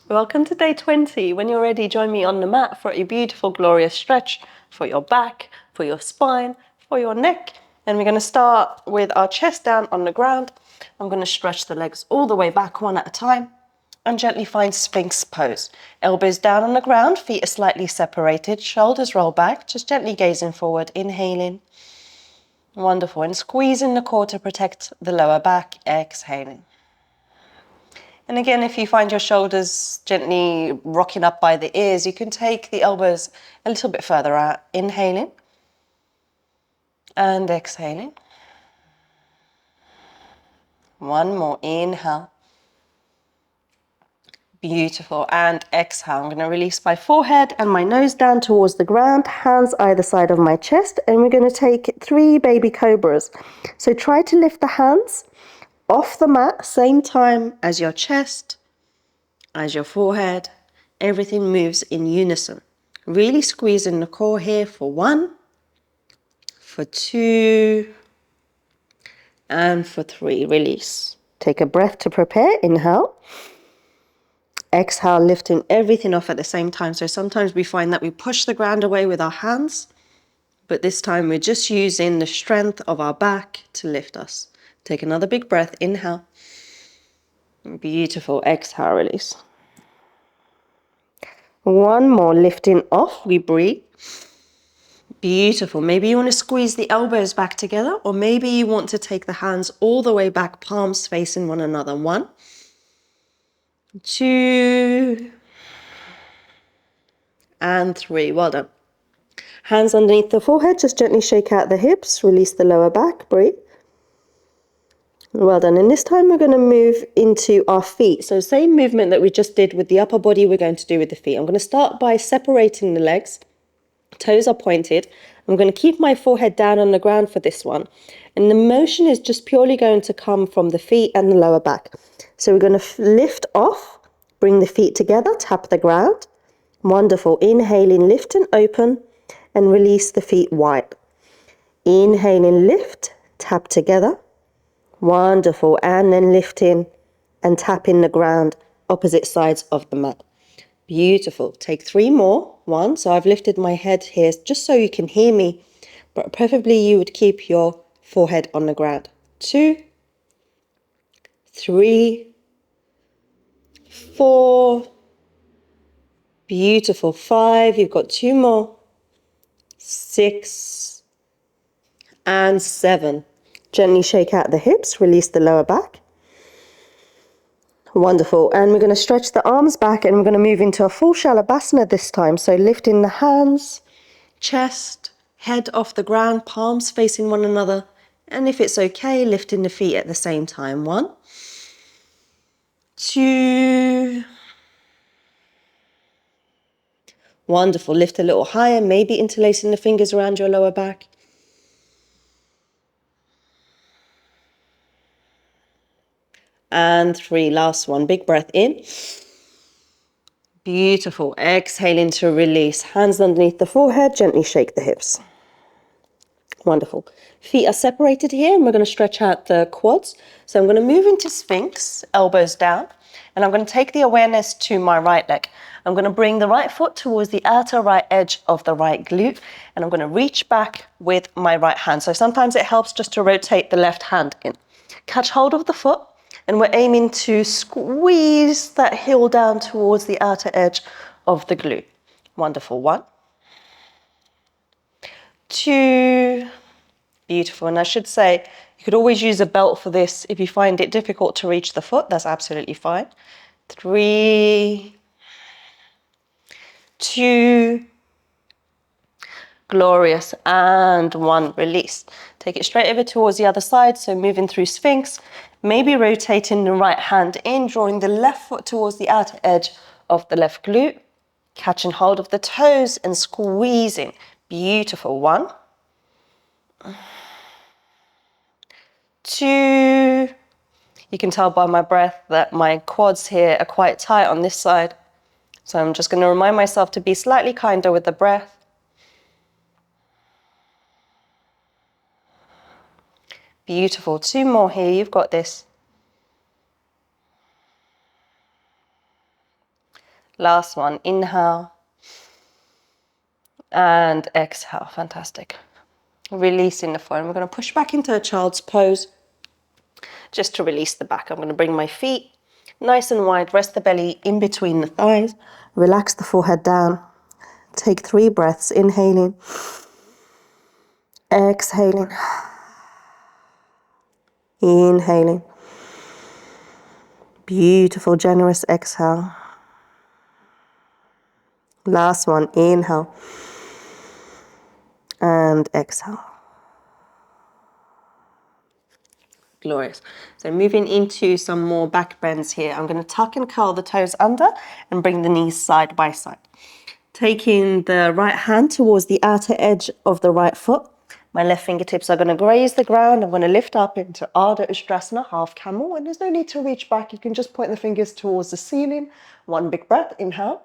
Welcome to day 20. When you're ready, join me on the mat for a beautiful, glorious stretch for your back, for your spine, for your neck. And we're going to start with our chest down on the ground. I'm going to stretch the legs all the way back one at a time and gently find Sphinx pose. Elbows down on the ground, feet are slightly separated, shoulders roll back, just gently gazing forward, inhaling. Wonderful. And squeezing the core to protect the lower back, exhaling. And again, if you find your shoulders gently rocking up by the ears, you can take the elbows a little bit further out. Inhaling and exhaling. One more. Inhale. Beautiful. And exhale. I'm going to release my forehead and my nose down towards the ground, hands either side of my chest, and we're going to take 3 baby cobras. So try to lift the hands off the mat, same time as your chest, as your forehead. Everything moves in unison. Really squeezing the core here for 1, for 2, and for 3. Release. Take a breath to prepare. Inhale. Exhale, lifting everything off at the same time. So sometimes we find that we push the ground away with our hands, but this time we're just using the strength of our back to lift us. Take another big breath. Inhale. Beautiful. Exhale, release. One more, lifting off. We breathe. Beautiful. Maybe you want to squeeze the elbows back together, or maybe you want to take the hands all the way back, palms facing one another. 1, 2, and 3. Well done. Hands underneath the forehead, just gently shake out the hips, release the lower back, breathe. Well done. And this time we're going to move into our feet. So same movement that we just did with the upper body, we're going to do with the feet. I'm going to start by separating the legs. Toes are pointed. I'm going to keep my forehead down on the ground for this one. And the motion is just purely going to come from the feet and the lower back. So we're going to lift off, bring the feet together, tap the ground. Wonderful. Inhaling, lift and open, and release the feet wide. Inhaling, lift, tap together. Wonderful. And then lifting and tapping the ground, opposite sides of the mat. Beautiful. Take 3 more. 1, so I've lifted my head here just so you can hear me, but preferably you would keep your forehead on the ground. 2, 3, 4. Beautiful. 5. You've got 2 more. 6 and 7. Gently shake out the hips, release the lower back. Wonderful. And we're going to stretch the arms back and we're going to move into a full Shalabhasana this time. So lifting the hands, chest, head off the ground, palms facing one another. And if it's okay, lifting the feet at the same time. 1, 2. Wonderful. Lift a little higher, maybe interlacing the fingers around your lower back. And 3, last one. Big breath in. Beautiful. Exhaling to release. Hands underneath the forehead, gently shake the hips. Wonderful. Feet are separated here and we're going to stretch out the quads. So I'm going to move into Sphinx, elbows down, and I'm going to take the awareness to my right leg. I'm going to bring the right foot towards the outer right edge of the right glute, and I'm going to reach back with my right hand. So sometimes it helps just to rotate the left hand in. Catch hold of the foot, and we're aiming to squeeze that heel down towards the outer edge of the glute. Wonderful. 1, 2. Beautiful. And I should say, you could always use a belt for this. If you find it difficult to reach the foot, that's absolutely fine. 3, 2. Glorious. And 1. Release. Take it straight over towards the other side. So moving through Sphinx, maybe rotating the right hand in, drawing the left foot towards the outer edge of the left glute, catching hold of the toes and squeezing. Beautiful. 1, 2. You can tell by my breath that my quads here are quite tight on this side. So I'm just going to remind myself to be slightly kinder with the breath. Beautiful. 2 more here. You've got this. Last one, inhale and exhale. Fantastic. Releasing the foot. We're going to push back into a child's pose just to release the back. I'm going to bring my feet nice and wide, rest the belly in between the thighs, relax the forehead down. Take 3 breaths, inhaling, exhaling, inhaling. Beautiful, generous exhale. Last one, inhale and exhale. Glorious. So moving into some more back bends here. I'm going to tuck and curl the toes under and bring the knees side by side. Taking the right hand towards the outer edge of the right foot. My left fingertips are going to graze the ground. I'm going to lift up into Ardha Ustrasana, half camel. And there's no need to reach back. You can just point the fingers towards the ceiling. One big breath, inhale.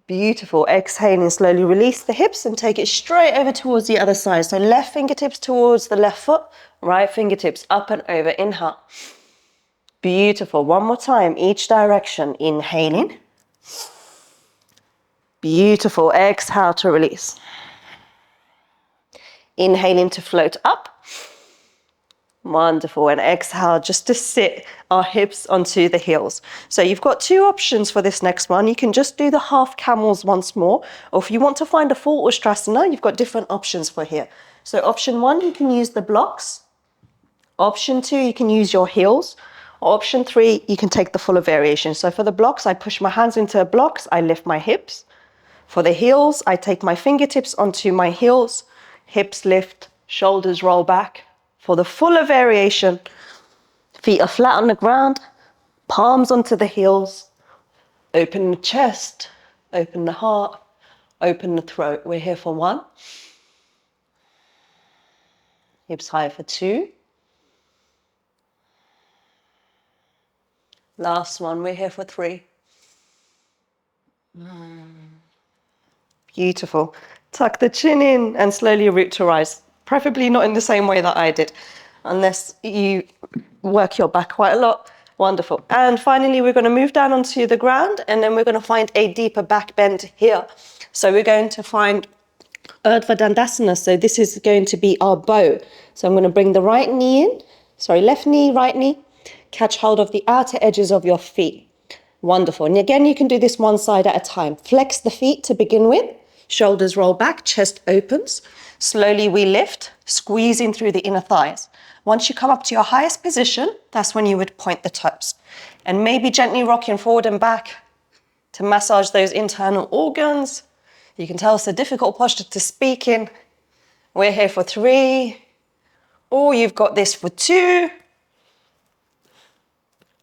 Beautiful. Exhaling, slowly release the hips and take it straight over towards the other side. So left fingertips towards the left foot, right fingertips up and over. Inhale. Beautiful. One more time, each direction. Inhaling. Beautiful. Exhale to release. Inhaling to float up. Wonderful. And exhale just to sit our hips onto the heels. So you've got 2 options for this next one. You can just do the half camels once more, or if you want to find a full Ustrasana, you've got different options for here. So option 1, you can use the blocks. Option 2, you can use your heels. Or option 3, you can take the fuller variation. So for the blocks, I push my hands into blocks, I lift my hips. For the heels, I take my fingertips onto my heels, hips lift, shoulders roll back. For the fuller variation, feet are flat on the ground, palms onto the heels, open the chest, open the heart, open the throat. We're here for 1. Hips high for 2. Last one, we're here for 3. Beautiful. Tuck the chin in and slowly root to rise. Preferably not in the same way that I did, unless you work your back quite a lot. Wonderful. And finally, we're going to move down onto the ground, and then we're going to find a deeper back bend here. So we're going to find Urdhva Dandasana. So this is going to be our bow. So I'm going to bring the right knee in, left knee, right knee. Catch hold of the outer edges of your feet. Wonderful. And again, you can do this one side at a time. Flex the feet to begin with. Shoulders roll back, chest opens. Slowly we lift, squeezing through the inner thighs. Once you come up to your highest position, that's when you would point the toes. And maybe gently rocking forward and back to massage those internal organs. You can tell it's a difficult posture to speak in. We're here for 3. Or you've got this for 2.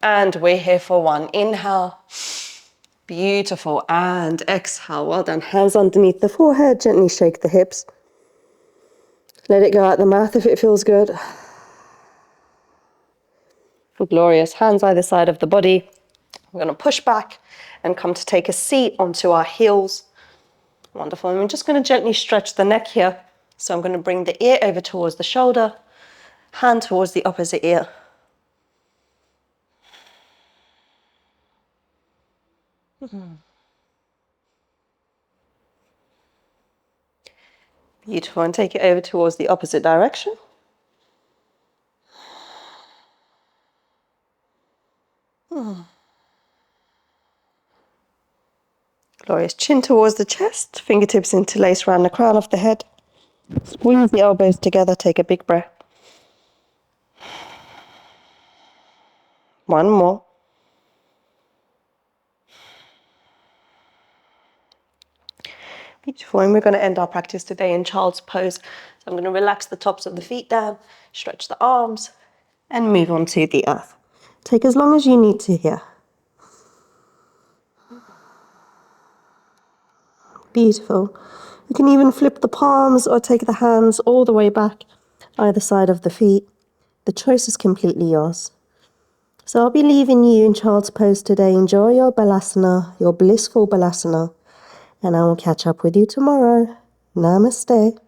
And we're here for 1. Inhale. Beautiful. And exhale. Well done. Hands underneath the forehead. Gently shake the hips. Let it go out the mouth if it feels good. Glorious. Hands either side of the body. We're going to push back and come to take a seat onto our heels. Wonderful. And we're just going to gently stretch the neck here. So I'm going to bring the ear over towards the shoulder. Hand towards the opposite ear. Beautiful. And take it over towards the opposite direction. Glorious. Chin towards the chest. Fingertips interlace around the crown of the head. Squeeze the elbows together. Take a big breath. 1 more. Beautiful. And we're going to end our practice today in child's pose. So I'm going to relax the tops of the feet down, stretch the arms, and move on to the earth. Take as long as you need to here. Beautiful. You can even flip the palms or take the hands all the way back, either side of the feet. The choice is completely yours. So I'll be leaving you in child's pose today. Enjoy your balasana, your blissful balasana, and I will catch up with you tomorrow. Namaste.